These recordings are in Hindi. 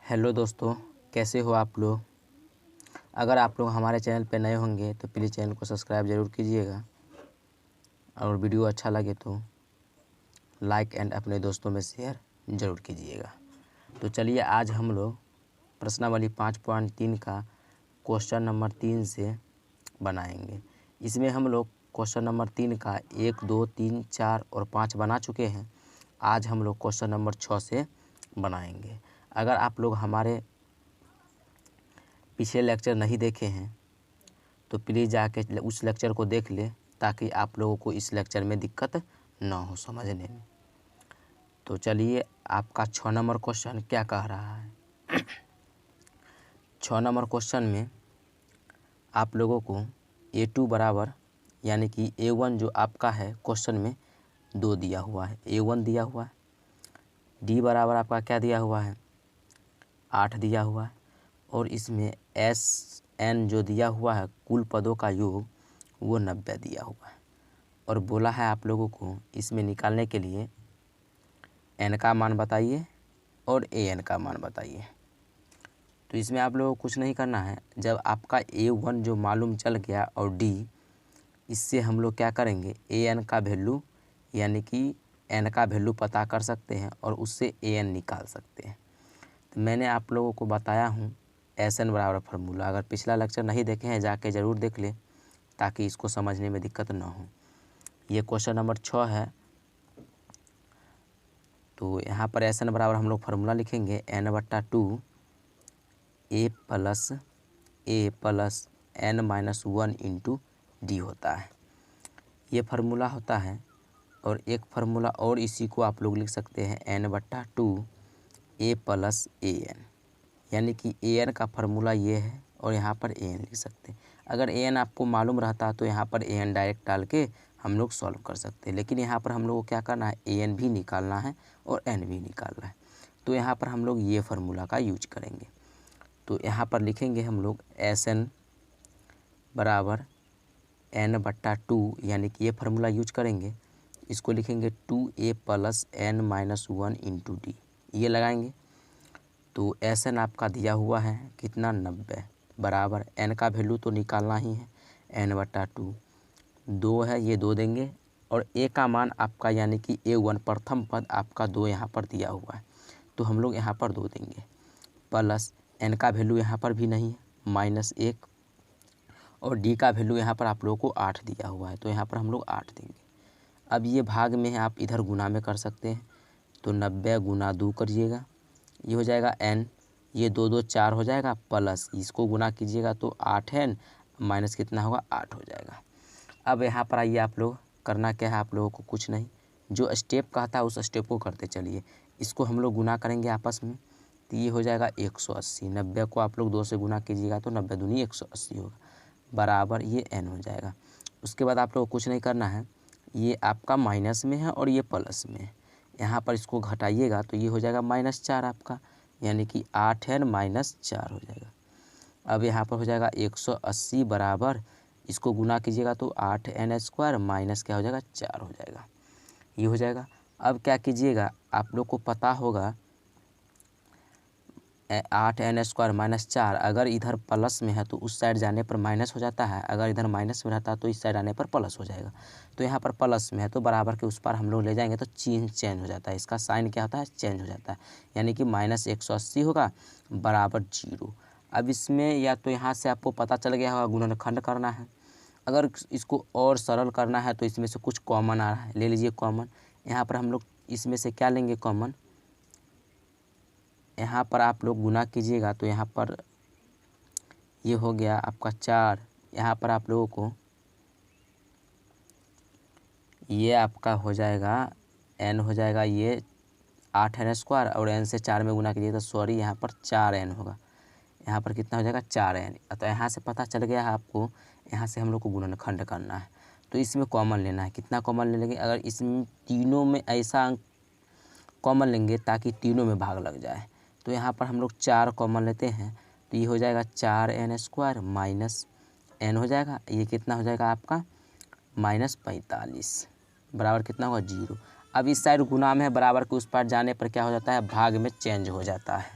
हेलो दोस्तों, कैसे हो आप लोग। अगर आप लोग हमारे चैनल पर नए होंगे तो प्लीज़ चैनल को सब्सक्राइब ज़रूर कीजिएगा और वीडियो अच्छा लगे तो लाइक एंड अपने दोस्तों में शेयर ज़रूर कीजिएगा। तो चलिए आज हम लोग प्रश्नावली 5.3 का क्वेश्चन नंबर 3 से बनाएंगे। इसमें हम लोग क्वेश्चन नंबर 3 का 1, 2, 3, 4 और 5 बना चुके हैं। आज हम लोग क्वेश्चन नंबर 6 से बनाएंगे। अगर आप लोग हमारे पिछले लेक्चर नहीं देखे हैं तो प्लीज़ जाके उस लेक्चर को देख ले ताकि आप लोगों को इस लेक्चर में दिक्कत ना हो समझने में। तो चलिए आपका 6 नंबर क्वेश्चन क्या कह रहा है। 6 नंबर क्वेश्चन में आप लोगों को A2 बराबर यानी कि A1 जो आपका है क्वेश्चन में 2 दिया हुआ है, A1 दिया हुआ है। D बराबर आपका क्या दिया हुआ है, 8 दिया हुआ है। और इसमें SN जो दिया हुआ है कुल पदों का योग वो 90 दिया हुआ है। और बोला है आप लोगों को इसमें निकालने के लिए N का मान बताइए और AN का मान बताइए। तो इसमें आप लोगों को कुछ नहीं करना है। जब आपका A1 जो मालूम चल गया और D, इससे हम लोग क्या करेंगे, AN का वैल्यू यानी कि N का वैल्यू पता कर सकते हैं और उससे AN निकाल सकते हैं। तो मैंने आप लोगों को बताया हूँ SN बराबर फार्मूला। अगर पिछला लेक्चर नहीं देखे हैं जाके ज़रूर देख ले ताकि इसको समझने में दिक्कत ना हो। ये क्वेश्चन नंबर 6 है। तो यहाँ पर SN बराबर हम लोग फार्मूला लिखेंगे N/2 A plus N-1 into D होता है। ये फार्मूला होता है। और एक फार्मूला और इसी को आप लोग लिख सकते हैं N/2 A प्लस AN, यानी कि AN का फार्मूला ये है और यहाँ पर AN लिख सकते हैं। अगर AN आपको मालूम रहता तो यहाँ पर AN डायरेक्ट डाल के हम लोग सॉल्व कर सकते हैं, लेकिन यहाँ पर हम लोग को क्या करना है, AN भी निकालना है और N भी निकालना है। तो यहाँ पर हम लोग ये फार्मूला का यूज करेंगे। तो यहाँ पर लिखेंगे हम लोग SN बराबर N/2 यानी कि ये फार्मूला यूज करेंगे। इसको लिखेंगे 2A plus N-1 into D, ये लगाएंगे। तो SN आपका दिया हुआ है कितना, 90 बराबर N का वैल्यू तो निकालना ही है, N/2 2 है, ये 2 देंगे। और A का मान आपका यानी कि A1 प्रथम पद आपका 2 यहाँ पर दिया हुआ है तो हम लोग यहाँ पर 2 देंगे। प्लस N का वैल्यू यहाँ पर भी नहीं है, -1। और D का वैल्यू यहाँ पर आप लोगों को 8 दिया हुआ है तो यहाँ पर हम लोग 8 देंगे। अब ये भाग में है, आप इधर गुना में कर सकते हैं। तो 90 गुना 2 करिएगा, ये हो जाएगा N, ये 2 2 4 हो जाएगा, प्लस इसको गुना कीजिएगा तो 8N माइनस कितना होगा, 8 हो जाएगा। अब यहाँ पर आइए, आप लोग करना क्या है, आप लोगों को कुछ नहीं, जो स्टेप कहता है उस स्टेप को करते चलिए। इसको हम लोग गुना करेंगे आपस में तो ये हो जाएगा 180। 90 को आप लोग 2 से गुना कीजिएगा तो 90 दूनी 180 होगा, बराबर ये N हो जाएगा। उसके बाद आप लोग को कुछ नहीं करना है, ये आपका माइनस में है और ये प्लस में है। यहाँ पर इसको घटाइएगा तो ये हो जाएगा -4 आपका, यानी कि 8N -4 हो जाएगा। अब यहाँ पर हो जाएगा 180 बराबर, इसको गुना कीजिएगा तो 8N² माइनस क्या हो जाएगा, 4 हो जाएगा, ये हो जाएगा। अब क्या कीजिएगा, आप लोग को पता होगा 8N² -4 अगर इधर प्लस में है तो उस साइड जाने पर माइनस हो जाता है, अगर इधर माइनस में रहता है तो इस साइड आने पर प्लस हो जाएगा। तो यहाँ पर प्लस में है तो बराबर के उस पार हम लोग ले जाएंगे तो चिन्ह चेंज हो जाता है, इसका साइन क्या होता है, चेंज हो जाता है, यानी कि -180 होगा बराबर 0। अब इसमें या तो यहाँ से आपको पता चल गया होगा गुणनखंड करना है। अगर इसको और सरल करना है तो इसमें से कुछ कॉमन आ रहा है, ले लीजिए कॉमन। यहाँ पर हम लोग इसमें से क्या लेंगे, कॉमन। यहाँ पर आप लोग गुना कीजिएगा तो यहाँ पर ये हो गया आपका 4। यहाँ पर आप लोगों को ये आपका हो जाएगा N हो जाएगा ये 8N² और N से 4 में गुना कीजिए तो सॉरी यहाँ पर 4N होगा। यहाँ पर कितना हो जाएगा, 4N। तो यहाँ से पता चल गया है आपको, यहाँ से हम लोग को गुणनखंड करना है तो इसमें कॉमन लेना है। कितना कॉमन ले लेंगे, अगर इसमें तीनों में ऐसा अंक कॉमन लेंगे ताकि तीनों में भाग लग जाए। तो यहाँ पर हम लोग 4 कॉमन लेते हैं तो ये हो जाएगा 4N² माइनस N हो जाएगा, ये कितना हो जाएगा आपका -45 बराबर कितना होगा, 0। अब इस साइड गुना में है, बराबर के उस पार जाने पर क्या हो जाता है, भाग में चेंज हो जाता है।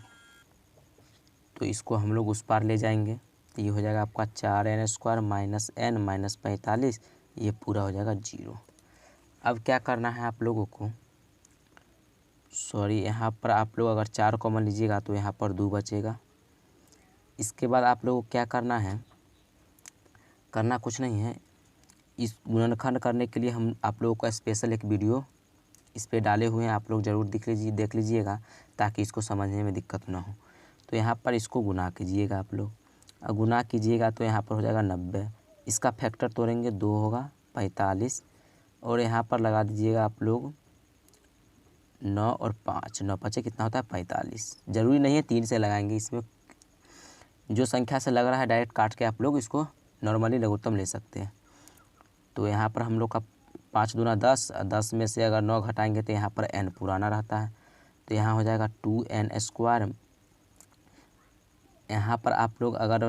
तो इसको हम लोग उस पार ले जाएंगे, तो ये हो जाएगा आपका 4n² माइनस n माइनस 45, ये पूरा हो जाएगा 0। अब क्या करना है आप लोगों को, सॉरी यहाँ पर आप लोग अगर 4 कॉमन लीजिएगा तो यहाँ पर 2 बचेगा। इसके बाद आप लोगों को क्या करना है, करना कुछ नहीं है, इस गुणनखंड करने के लिए हम आप लोगों को स्पेशल एक वीडियो इस पे डाले हुए हैं, आप लोग ज़रूर देख लीजिएगा ताकि इसको समझने में दिक्कत ना हो। तो यहाँ पर इसको गुना कीजिएगा आप लोग, और गुना कीजिएगा तो यहाँ पर हो जाएगा 90, इसका फैक्टर तोड़ेंगे 2 होगा 45, और यहाँ पर लगा दीजिएगा आप लोग 9 और 5, 9 5 कितना होता है 45। ज़रूरी नहीं है 3 से लगाएंगे, इसमें जो संख्या से लग रहा है डायरेक्ट काट के आप लोग इसको नॉर्मली लघुत्तम ले सकते हैं। तो यहाँ पर हम लोग का 5 दूना 10, 10 में से अगर 9 घटाएंगे तो यहाँ पर n पुराना रहता है, तो यहाँ हो जाएगा 2n²। यहाँ पर आप लोग अगर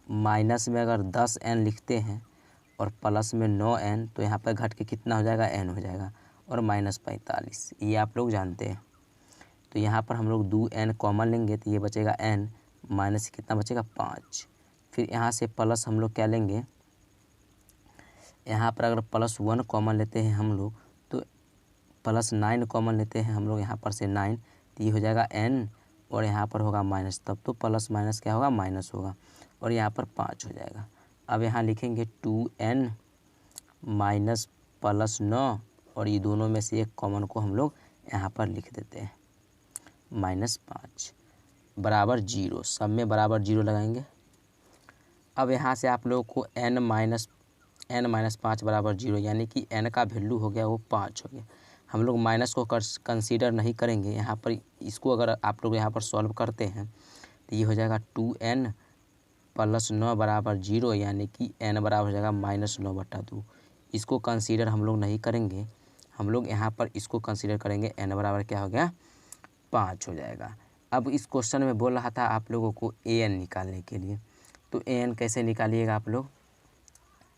माइनस में अगर 10n लिखते हैं और प्लस में 9n, तो यहाँ पर घट के कितना हो जाएगा n हो जाएगा, और माइनस 45, ये आप लोग जानते हैं। तो यहाँ पर हम लोग 2n कॉमन लेंगे तो ये बचेगा n, माइनस कितना बचेगा 5। फिर यहाँ से प्लस हम लोग क्या लेंगे, यहाँ पर अगर +1 कॉमन लेते हैं हम लोग तो +9 कॉमन लेते हैं हम लोग, यहाँ पर से 9, तो ये हो जाएगा n, और यहाँ पर होगा माइनस, तब तो प्लस माइनस क्या होगा माइनस होगा, और यहाँ पर 5 हो जाएगा। अब यहाँ लिखेंगे 2n माइनस +9, और ये दोनों में से एक कॉमन को हम लोग यहाँ पर लिख देते हैं, -5 बराबर 0, सब में बराबर 0 लगाएंगे। अब यहाँ से आप लोगों को n माइनस 5 बराबर 0, यानी कि n का वैल्यू हो गया वो 5 हो गया। हम लोग माइनस को कंसीडर नहीं करेंगे यहाँ पर, इसको अगर आप लोग यहाँ पर सॉल्व करते हैं तो ये हो जाएगा 2n + 9 बराबर 0, यानी कि n बराबर हो जाएगा -9/2। इसको कंसीडर हम लोग नहीं करेंगे, हम लोग यहाँ पर इसको कंसीडर करेंगे, n बराबर क्या हो गया 5 हो जाएगा। अब इस क्वेश्चन में बोल रहा था आप लोगों को an निकालने के लिए, तो an कैसे निकालिएगा आप लोग,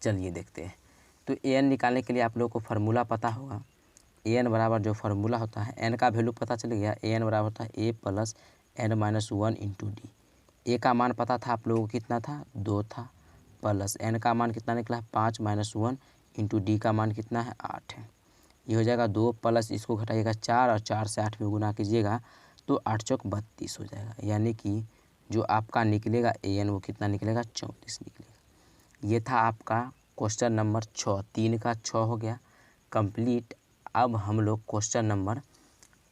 चलिए देखते हैं। तो an निकालने के लिए आप लोगों को फार्मूला पता होगा, an बराबर जो फार्मूला होता है, n का वैल्यू पता चल गया, an बराबर होता है a + n-1 × d। a का मान पता था आप लोगों को कितना था 2 था, प्लस n का मान कितना निकला है 5 - 1 × d का मान कितना है 8 है। ये हो जाएगा 2 प्लस इसको घटाइएगा 4, और 4 से 8 में गुना कीजिएगा तो 8 चौक 32 हो जाएगा, यानी कि जो आपका निकलेगा an वो कितना निकलेगा 34 निकलेगा। ये था आपका क्वेश्चन नंबर 6, 3 का 6 हो गया कंप्लीट। अब हम लोग क्वेश्चन नंबर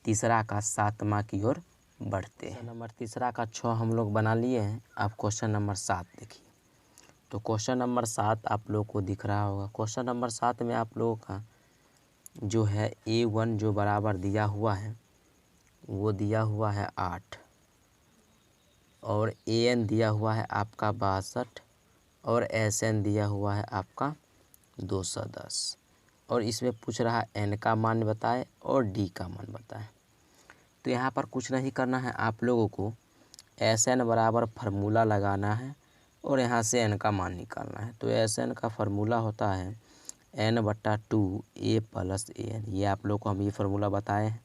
तीसरा का 7वां की ओर बढ़ते हैं। नंबर तीसरा का 6 हम लोग बना लिए हैं, अब क्वेश्चन नंबर 7 देखिए। तो क्वेश्चन नंबर 7 आप लोग को दिख रहा होगा। क्वेश्चन नंबर 7 में आप लोगों का जो है a1 जो बराबर दिया हुआ है वो दिया हुआ है 8, और an दिया हुआ है आपका 62, और sn दिया हुआ है आपका 210, और इसमें पूछ रहा है n का मान बताए और d का मान बताए। तो यहाँ पर कुछ नहीं करना है, आप लोगों को sn बराबर फार्मूला लगाना है और यहाँ से n का मान निकालना है। तो sn का फार्मूला होता है n/2 a + an, ये आप लोग को हम ये फार्मूला बताए हैं।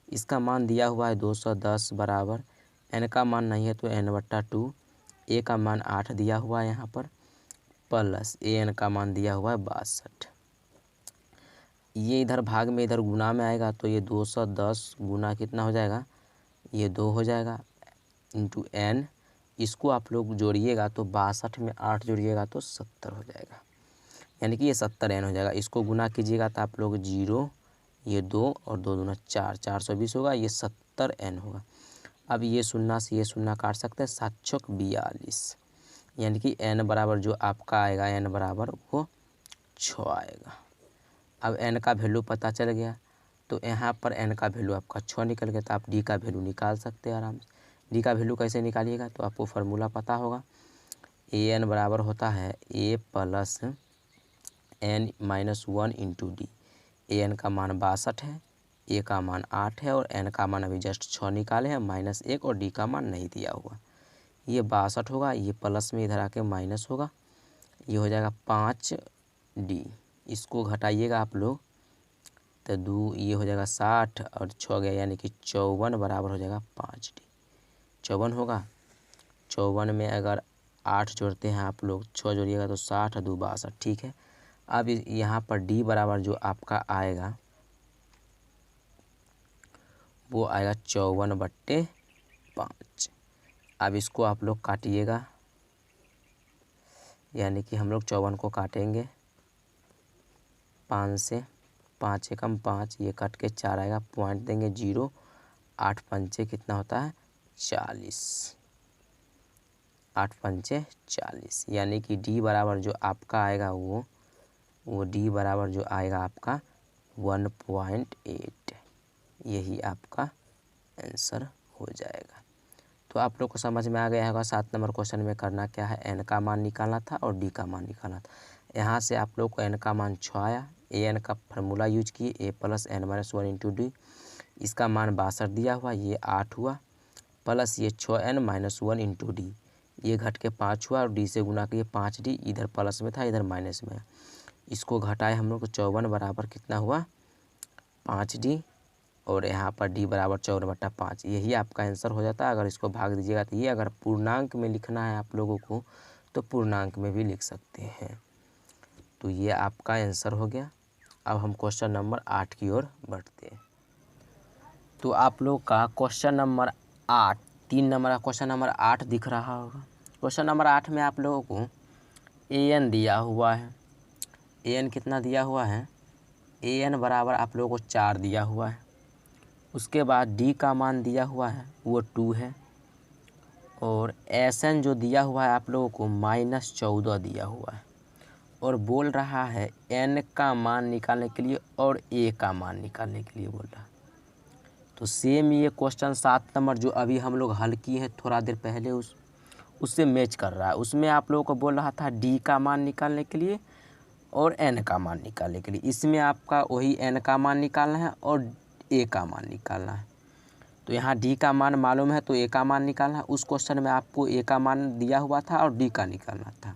इसका मान दिया हुआ है 210 बराबर, n का मान नहीं है तो n/2, a का मान 8 दिया हुआ है यहाँ पर, प्लस an का मान दिया हुआ है 62। ये इधर भाग में इधर गुना में आएगा तो ये 210 गुना कितना हो जाएगा, ये 2 हो जाएगा इंटू n। इसको आप लोग जोड़िएगा तो 62 में 8 जोड़िएगा तो 70 हो जाएगा, यानी कि ये 70n हो जाएगा। इसको गुना कीजिएगा तो आप लोग 0, ये 2 और 2 दूना 4, 420 होगा, ये 70n होगा। अब ये शून्य से ये शून्य काट सकते हैं, 7 चौक 42, यानी कि n बराबर जो आपका आएगा n बराबर वो 6 आएगा। अब n का वैल्यू पता चल गया, तो यहाँ पर n का वैल्यू आपका 6 निकल गया, तो आप d का वैल्यू निकाल सकते हैं आराम से। d का वैल्यू कैसे निकालिएगा, तो आपको फार्मूला पता होगा, an बराबर होता है a + n-1 × d। an का मान 62 है, a का मान 8 है, और n का मान अभी जस्ट 6 निकाले हैं, -1, और d का मान नहीं दिया हुआ। ये 62 होगा, ये प्लस में इधर आके माइनस होगा, ये हो जाएगा 5d। इसको घटाइएगा आप लोग तो ये हो जाएगा 60 और 6 गया, यानी कि 54 बराबर हो जाएगा 5d। 54 होगा। 54 में अगर 8 जोड़ते हैं आप लोग, 6 जोड़िएगा तो 60 और 2 62, ठीक है। अब यहाँ पर डी बराबर जो आपका आएगा वो आएगा 54/5। अब इसको आप लोग काटिएगा, यानी कि हम लोग 54 को काटेंगे 5 से, 5 एकम 5, ये कट के 4 आएगा, पॉइंट देंगे 0, 8 पंचे कितना होता है 40, 8 पंचे 40, यानी कि डी बराबर जो आपका आएगा वो डी बराबर जो आएगा आपका 1.8, यही आपका आंसर हो जाएगा। तो आप लोग को समझ में आ गया होगा 7 नंबर क्वेश्चन में करना क्या है, एन का मान निकालना था और डी का मान निकालना था। यहाँ से आप लोग को एन का मान 6 आया, ए एन का फार्मूला यूज किए, A plus N minus 1 into D, इसका मान 62 दिया हुआ, ये 8 हुआ, प्लस ये 6n माइनस 1 इंटू डी, ये घट के 5 हुआ और डी से गुना किए 5d, इधर प्लस में था इधर माइनस में, इसको घटाए हम लोग को 54 बराबर कितना हुआ 5d, और यहाँ पर d बराबर 54/5, यही आपका आंसर हो जाता है। अगर इसको भाग दीजिएगा तो ये, अगर पूर्णांक में लिखना है आप लोगों को तो पूर्णांक में भी लिख सकते हैं। तो ये आपका आंसर हो गया। अब हम क्वेश्चन नंबर 8 की ओर बढ़ते हैं। तो आप लोग का क्वेश्चन नंबर 8, 3 नंबर का क्वेश्चन नंबर 8 दिख रहा होगा। क्वेश्चन नंबर 8 में आप लोगों को ए एन दिया हुआ है, ए एन कितना दिया हुआ है, ए एन बराबर आप लोगों को 4 दिया हुआ है। उसके बाद डी का मान दिया हुआ है वो 2 है, और एस एन जो दिया हुआ है आप लोगों को -14 दिया हुआ है, और बोल रहा है एन का मान निकालने के लिए और ए का मान निकालने के लिए बोल रहा है। तो सेम ये क्वेश्चन 7 नंबर जो अभी हम लोग हल किए हैं थोड़ा देर पहले, उससे मैच कर रहा है। उसमें आप लोगों को बोल रहा था डी का मान निकालने के लिए और एन का मान निकालने के लिए, इसमें आपका वही एन का मान निकालना है और ए का मान निकालना है। तो यहाँ डी का मान मालूम है तो ए का मान निकालना है। उस क्वेश्चन में आपको ए का मान दिया हुआ था और डी का निकालना था।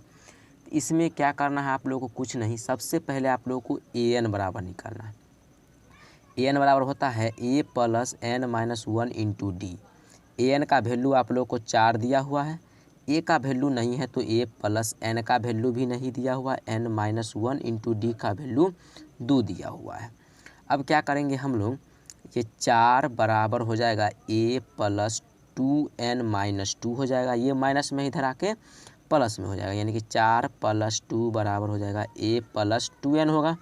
इसमें क्या करना है आप लोगों को, कुछ नहीं, सबसे पहले आप लोगों को ए एन बराबर निकालना है। ए एन बराबर होता है A plus N minus 1 into D. A N का वैल्यू आप लोगों को 4 दिया हुआ है, ए का वैल्यू नहीं है तो ए प्लस एन का वैल्यू भी नहीं दिया हुआ, एन माइनस 1 इंटू डी का वैल्यू 2 दिया हुआ है। अब क्या करेंगे हम लोग, ये 4 बराबर हो जाएगा ए प्लस 2n माइनस 2 हो जाएगा, ये माइनस में इधर आके प्लस में हो जाएगा, यानी कि 4 + 2 बराबर हो जाएगा ए प्लस 2n होगा,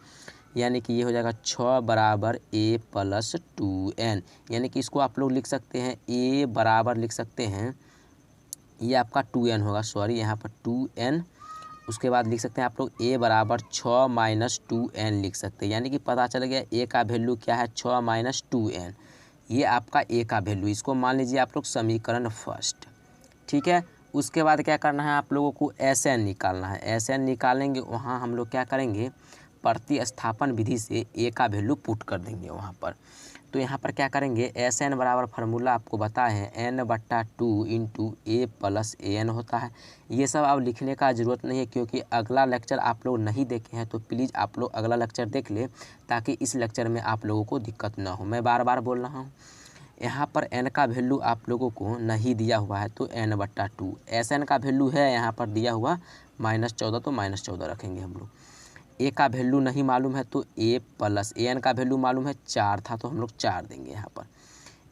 यानी कि ये हो जाएगा 6 बराबर ए प्लस 2n, यानी कि इसको आप लोग लिख सकते हैं ए बराबर लिख सकते हैं, ये आपका 2n होगा, सॉरी यहाँ पर 2n, उसके बाद लिख सकते हैं आप लोग ए बराबर 6 माइनस 2n लिख सकते हैं, यानी कि पता चल गया ए का वैल्यू क्या है 6 माइनस 2n, ये आपका ए का वैल्यू, इसको मान लीजिए आप लोग समीकरण फर्स्ट, ठीक है। उसके बाद क्या करना है आप लोगों को एस एन निकालना है, एस एन निकालेंगे, वहाँ हम लोग क्या करेंगे प्रतिस्थापन विधि से ए का वैल्यू पुट कर देंगे वहाँ पर। तो यहाँ पर क्या करेंगे, एस एन बराबर फार्मूला आपको बताए हैं n/2 into A plus A N होता है। ये सब अब लिखने का ज़रूरत नहीं है, क्योंकि अगला लेक्चर आप लोग नहीं देखे हैं तो प्लीज़ आप लोग अगला लेक्चर देख ले, ताकि इस लेक्चर में आप लोगों को दिक्कत ना हो। मैं बार बार बोल रहा हूँ, यहाँ पर n का वैल्यू आप लोगों को नहीं दिया हुआ है तो n/2, एस एन का वैल्यू है यहाँ पर दिया हुआ -14, तो -14 रखेंगे हम लोग। ए का वैल्यू नहीं मालूम है तो ए प्लस ए एन का वैल्यू मालूम है 4 था तो हम लोग 4 देंगे यहाँ पर।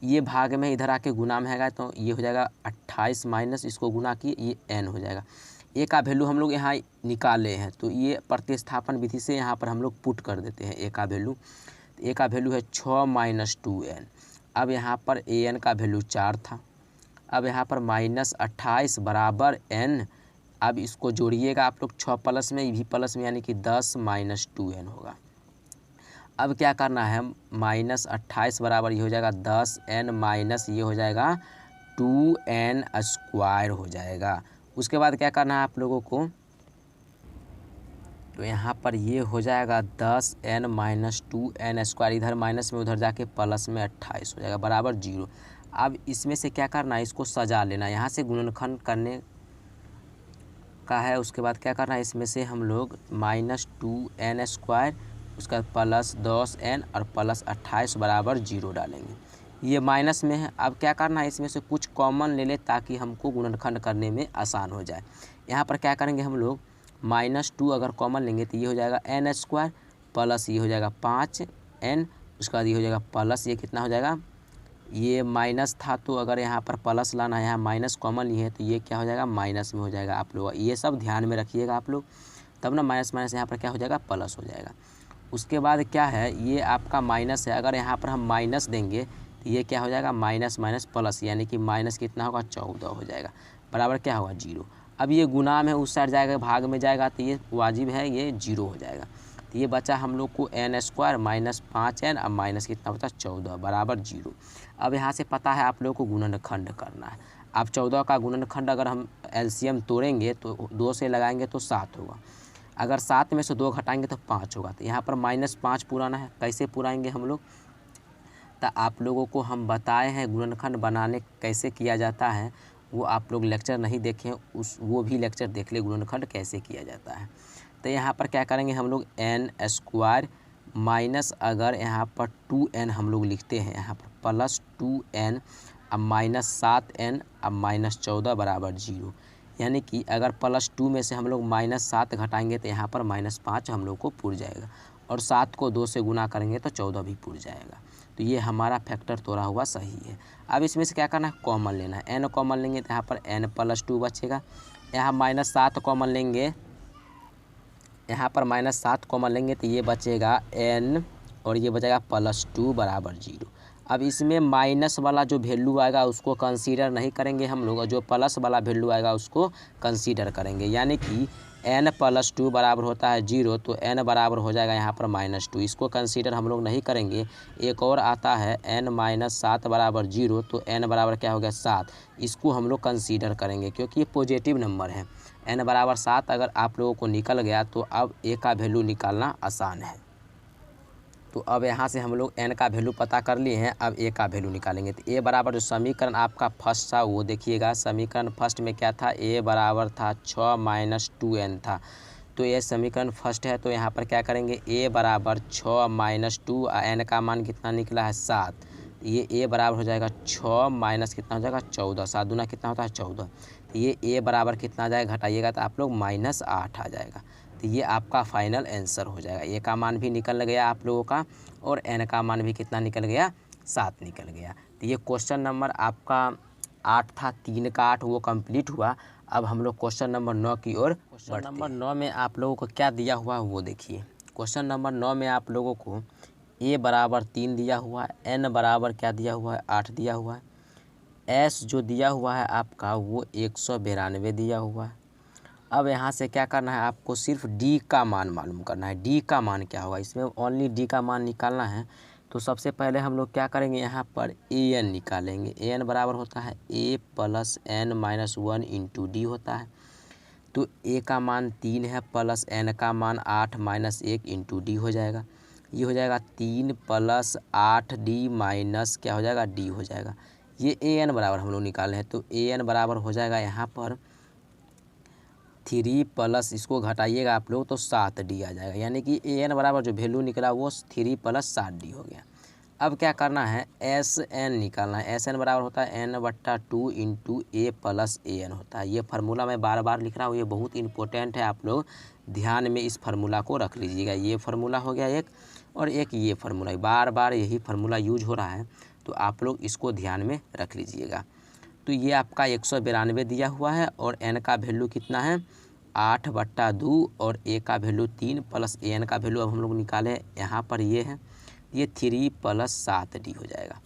ये भाग में इधर आके गुना में है तो ये हो जाएगा 28 माइनस इसको गुना किए ये n हो जाएगा। ए का वैल्यू हम लोग यहाँ निकाले हैं तो ये प्रतिस्थापन विधि से यहाँ पर हम लोग पुट कर देते हैं ए का वैल्यू। ए का वैल्यू है 6 माइनस 2n। अब यहाँ पर ए एन का वैल्यू 4 था, अब यहाँ पर -28 बराबर n, अब इसको जोड़िएगा आप लोग 6 प्लस में भी प्लस में, यानी कि 10 माइनस 2n होगा। अब क्या करना है, -28 बराबर ये हो जाएगा 10n माइनस ये हो जाएगा 2n स्क्वायर हो जाएगा। उसके बाद क्या करना है आप लोगों को, तो यहाँ पर ये हो जाएगा 10n माइनस 2n स्क्वायर, इधर माइनस में उधर जाके प्लस में 28 हो जाएगा बराबर 0। अब इसमें से क्या करना है, इसको सजा लेना, यहाँ से गुणनखंड करने का है। उसके बाद क्या करना है, इसमें से हम लोग -2n स्क्वायर, उसका प्लस 10n और प्लस 28 बराबर 0 डालेंगे। ये माइनस में है। अब क्या करना है, इसमें से कुछ कॉमन ले ले ताकि हमको गुणनखंड करने में आसान हो जाए। यहाँ पर क्या करेंगे हम लोग, -2 अगर कॉमन लेंगे तो ये हो जाएगा n² प्लस ये हो जाएगा 5n, उसके बाद ये हो जाएगा प्लस ये कितना हो जाएगा, ये माइनस था तो अगर यहाँ पर प्लस लाना है, यहाँ माइनस कॉमन लिए है तो ये क्या हो जाएगा, माइनस में हो जाएगा। आप लोग ये सब ध्यान में रखिएगा आप लोग, तब ना माइनस माइनस यहाँ पर क्या हो जाएगा, प्लस हो जाएगा। उसके बाद क्या है, ये आपका माइनस है, अगर यहाँ पर हम माइनस देंगे तो ये क्या हो जाएगा, माइनस माइनस प्लस, यानी कि माइनस कितना होगा, 14 हो जाएगा, बराबर क्या होगा, 0। अब ये गुना में उस साइड जाएगा, भाग में जाएगा तो ये वाजिब है, ये 0 हो जाएगा। तो ये बचा हम लोग को n² - 5n, अब माइनस कितना होता है, 14 बराबर 0। अब यहाँ से पता है आप लोगों को गुणनखंड करना है। अब 14 का गुणनखंड अगर हम एलसीएम तोड़ेंगे तो 2 से लगाएंगे तो 7 होगा, अगर 7 में से 2 घटाएंगे तो 5 होगा। तो यहाँ पर -5 पुराना है, कैसे पुराएंगे हम लोग, तो आप लोगों को हम बताए हैं गुणनखंड बनाने कैसे किया जाता है, वो आप लोग लेक्चर नहीं देखें, वो भी लेक्चर देख ले गुणनखंड कैसे किया जाता है। तो यहाँ पर क्या करेंगे हम लोग, n² माइनस, अगर यहाँ पर 2n हम लोग लिखते हैं, यहाँ पर +2n, अब -7n, अब -14 बराबर 0। यानी कि अगर +2 में से हम लोग -7 घटाएंगे तो यहाँ पर -5 हम लोग को पुर जाएगा, और 7 को 2 से गुना करेंगे तो 14 भी पुर जाएगा। तो ये हमारा फैक्टर तोड़ा हुआ सही है। अब इसमें से क्या करना है, कॉमन लेना है, n कॉमन लेंगे तो यहाँ पर n+2 बचेगा, यहाँ -7 कॉमन लेंगे, यहाँ पर -7 कॉमन लेंगे तो ये बचेगा n, और ये बचेगा +2 बराबर 0। अब इसमें माइनस वाला जो वैल्यू आएगा उसको कंसीडर नहीं करेंगे हम लोग, और जो प्लस वाला वैल्यू आएगा उसको कंसीडर करेंगे, यानी कि n+2 बराबर होता है 0, तो n बराबर हो जाएगा यहाँ पर -2, इसको कंसीडर हम लोग नहीं करेंगे। एक और आता है n - 7 बराबर 0, तो n बराबर क्या हो गया, 7, इसको हम लोग कंसीडर करेंगे क्योंकि ये पॉजिटिव नंबर है। n बराबर 7 अगर आप लोगों को निकल गया तो अब a का वैल्यू निकालना आसान है। तो अब यहाँ से हम लोग n का वैल्यू पता कर लिए हैं, अब a का वैल्यू निकालेंगे। तो a बराबर जो समीकरण आपका फर्स्ट था वो देखिएगा, समीकरण फर्स्ट में क्या था, a बराबर था 6 - 2n था, तो ये समीकरण फर्स्ट है। तो यहाँ पर क्या करेंगे, a बराबर 6 - 2, n का मान कितना निकला है, 7, ये a बराबर हो जाएगा 6 माइनस कितना हो जाएगा, 14, 7 दूना कितना होता है, 14। तो ये a बराबर कितना आ जाएगा, घटाइएगा तो आप लोग -8 आ जाएगा। तो ये आपका फाइनल आंसर हो जाएगा। a का मान भी निकल गया आप लोगों का, और n का मान भी कितना निकल गया, 7 निकल गया। तो ये क्वेश्चन नंबर आपका 8 था, 3 का 8 वो कंप्लीट हुआ। अब हम लोग क्वेश्चन नंबर 9 की ओर बढ़ते हैं। क्वेश्चन नंबर 9 में आप लोगों को क्या दिया हुआ वो देखिए। क्वेश्चन नंबर 9 में आप लोगों को a बराबर 3 दिया हुआ है, n बराबर क्या दिया हुआ है, 8 दिया हुआ है, s जो दिया हुआ है आपका वो 192 दिया हुआ है। अब यहाँ से क्या करना है, आपको सिर्फ d का मान मालूम करना है। d का मान क्या होगा, इसमें ओनली d का मान निकालना है। तो सबसे पहले हम लोग क्या करेंगे, यहाँ पर an निकालेंगे। an बराबर होता है a + n - 1 × d होता है। तो a का मान 3 है, प्लस n का मान 8 - 1 × d हो जाएगा। ये हो जाएगा 3 + 8d माइनस क्या हो जाएगा, d हो जाएगा। ये an बराबर हम लोग निकाले हैं, तो an बराबर हो जाएगा यहाँ पर 3 प्लस, इसको घटाइएगा आप लोग तो 7d आ जाएगा, यानी कि an बराबर जो वैल्यू निकला वो 3 + 7d हो गया। अब क्या करना है, Sn निकालना है। Sn बराबर होता है n/2 × a + an होता है। ये फार्मूला मैं बार बार लिख रहा हूँ, ये बहुत इंपॉर्टेंट है, आप लोग ध्यान में इस फार्मूला को रख लीजिएगा। ये फार्मूला हो गया एक, और एक ये फार्मूला, बार बार यही फार्मूला यूज हो रहा है, तो आप लोग इसको ध्यान में रख लीजिएगा। तो ये आपका 192 दिया हुआ है, और n का वैल्यू कितना है, 8/2, और a का वैल्यू 3 प्लस an का वैल्यू अब हम लोग निकाले यहाँ पर ये है, ये 3 + 7d हो जाएगा।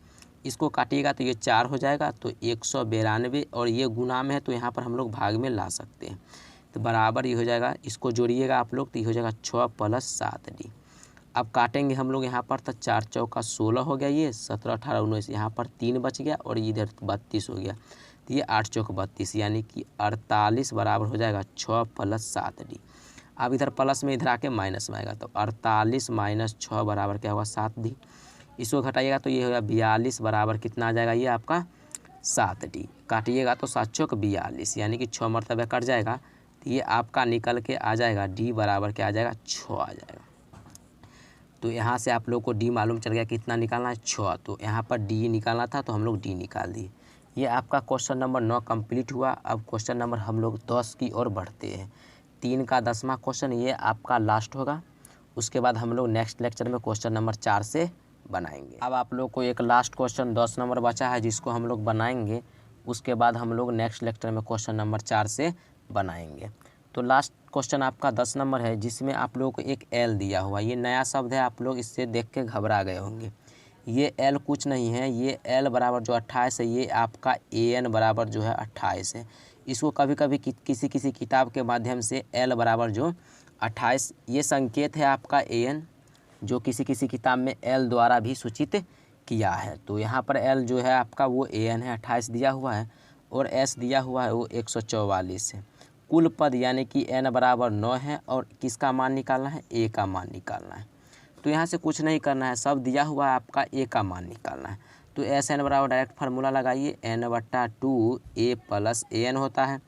इसको काटिएगा तो ये 4 हो जाएगा, तो 192, और ये गुना में है तो यहाँ पर हम लोग भाग में ला सकते हैं, तो बराबर ये हो जाएगा। इसको जोड़िएगा आप लोग तो ये हो जाएगा 6 + 7d। अब काटेंगे हम लोग यहाँ पर, तो 4 × 4 = 16 हो गया, ये 17 18 19, यहाँ पर 3 बच गया, और इधर 32 हो गया, तो ये 8 × 4 = 32, यानी कि 48 बराबर हो जाएगा 6 + 7d। अब इधर प्लस में इधर आके माइनस में आएगा, तो 48 - 6 बराबर क्या होगा, 7d। इसको घटाइएगा तो ये होगा 42 बराबर कितना आ जाएगा, ये आपका 7d। काटिएगा तो 7 × 4 = 42, यानी कि 6 मरतबा कट जाएगा, तो ये आपका निकल के आ जाएगा d बराबर क्या आ जाएगा, 6 आ जाएगा। तो यहाँ से आप लोग को डी मालूम चल गया कितना निकालना है 6, तो यहाँ पर डी निकालना था तो हम लोग डी निकाल दिए। ये आपका क्वेश्चन नंबर 9 कंप्लीट हुआ। अब क्वेश्चन नंबर हम लोग 10 की ओर बढ़ते हैं। 3 का 10वां क्वेश्चन ये आपका लास्ट होगा। उसके बाद हम लोग नेक्स्ट लेक्चर में क्वेश्चन नंबर 4 से बनाएंगे। अब आप लोग को एक लास्ट क्वेश्चन 10 नंबर बचा है जिसको हम लोग बनाएंगे। उसके बाद हम लोग नेक्स्ट लेक्चर में क्वेश्चन नंबर 4 से बनाएंगे। तो लास्ट क्वेश्चन आपका 10 नंबर है जिसमें आप लोगों को एक एल दिया हुआ। ये नया शब्द है, आप लोग इससे देख के घबरा गए होंगे। ये एल कुछ नहीं है, ये एल बराबर जो 28 है ये आपका ए एन बराबर जो है 28 है। इसको कभी कभी किसी किसी किताब के माध्यम से एल बराबर जो 28 ये संकेत है आपका ए एन, जो किसी किसी किताब में एल द्वारा भी सूचित किया है। तो यहाँ पर एल जो है आपका वो ए एन है 28 दिया हुआ है, और एस दिया हुआ है वो 144 है। कुल पद यानी कि एन बराबर 9 है, और किसका मान निकालना है, ए का मान निकालना है। तो यहाँ से कुछ नहीं करना है, सब दिया हुआ है, आपका ए का मान निकालना है। तो एस एन बराबर डायरेक्ट फार्मूला लगाइए, n/2 A plus A N होता है।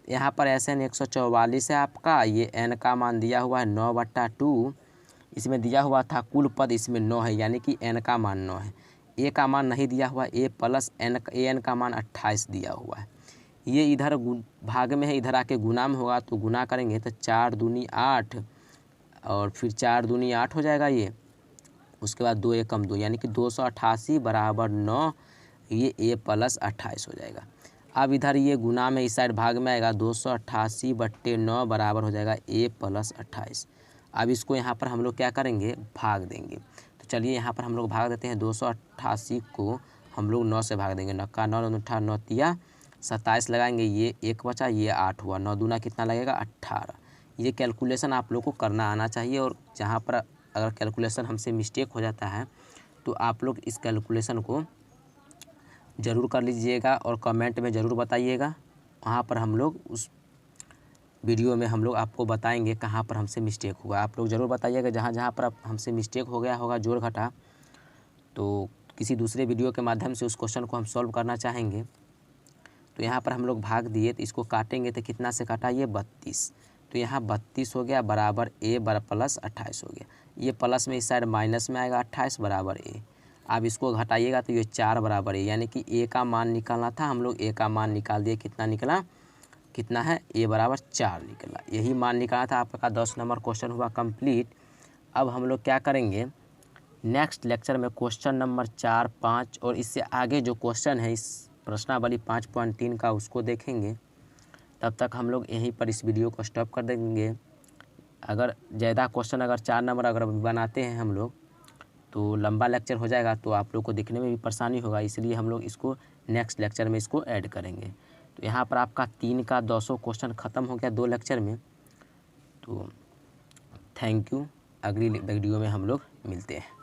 यहाँ पर एस एन 144 है आपका, ये एन का मान दिया हुआ है 9/2, इसमें दिया हुआ था कुल पद, इसमें 9 है यानी कि एन का मान 9 है। ए का मान नहीं दिया हुआ, ए प्लस एन ए एन का मान 28 दिया हुआ है। ये इधर भाग में है, इधर आके गुना में होगा, तो गुना करेंगे तो 4 दूनी 8 और फिर 4 दूनी 8 हो जाएगा ये। उसके बाद 2 एकम 2 यानी कि 288 बराबर 9, ये ए प्लस 28 हो जाएगा। अब इधर ये गुना में इस साइड भाग में आएगा, 288/9 बराबर हो जाएगा ए प्लस 28। अब इसको यहाँ पर हम लोग क्या करेंगे, भाग देंगे। तो चलिए यहाँ पर हम लोग भाग देते हैं। 288 को हम लोग 9 से भाग देंगे। 9 का 9 9 तिया 27 लगाएंगे, ये 1 बचा, ये 8 हुआ। 9 दूना कितना लगेगा 18। ये कैलकुलेशन आप लोग को करना आना चाहिए, और जहाँ पर अगर कैलकुलेशन हमसे मिस्टेक हो जाता है तो आप लोग इस कैलकुलेशन को ज़रूर कर लीजिएगा और कमेंट में ज़रूर बताइएगा। वहाँ पर हम लोग उस वीडियो में हम लोग आपको बताएंगे कहाँ पर हमसे मिस्टेक हुआ। आप लोग ज़रूर बताइएगा जहाँ जहाँ पर हमसे मिस्टेक हो गया होगा, जोड़ घटा, तो किसी दूसरे वीडियो के माध्यम से उस क्वेश्चन को हम सॉल्व करना चाहेंगे। तो यहाँ पर हम लोग भाग दिए, तो इसको काटेंगे तो कितना से काटा, ये 32। तो यहाँ 32 हो गया बराबर ए प्लस 28 हो गया। ये प्लस में इस साइड माइनस में आएगा, 28 बराबर ए। अब इसको घटाइएगा तो ये 4 बराबर ए, यानी कि ए का मान निकालना था, हम लोग ए का मान निकाल दिए। कितना निकला, कितना है, ए बराबर 4 निकला। यही मान निकाला था। आपका 10 नंबर क्वेश्चन हुआ कंप्लीट। अब हम लोग क्या करेंगे, नेक्स्ट लेक्चर में क्वेश्चन नंबर 4, 5 और इससे आगे जो क्वेश्चन है इस प्रश्नावली 5.3 का, उसको देखेंगे। तब तक हम लोग यहीं पर इस वीडियो को स्टॉप कर देंगे। अगर ज़्यादा क्वेश्चन अगर 4 नंबर अगर बनाते हैं हम लोग तो लंबा लेक्चर हो जाएगा, तो आप लोग को देखने में भी परेशानी होगा, इसलिए हम लोग इसको नेक्स्ट लेक्चर में इसको ऐड करेंगे। तो यहाँ पर आपका 3 का 200 क्वेश्चन ख़त्म हो गया 2 लेक्चर में। तो थैंक यू, अगली वीडियो में हम लोग मिलते हैं।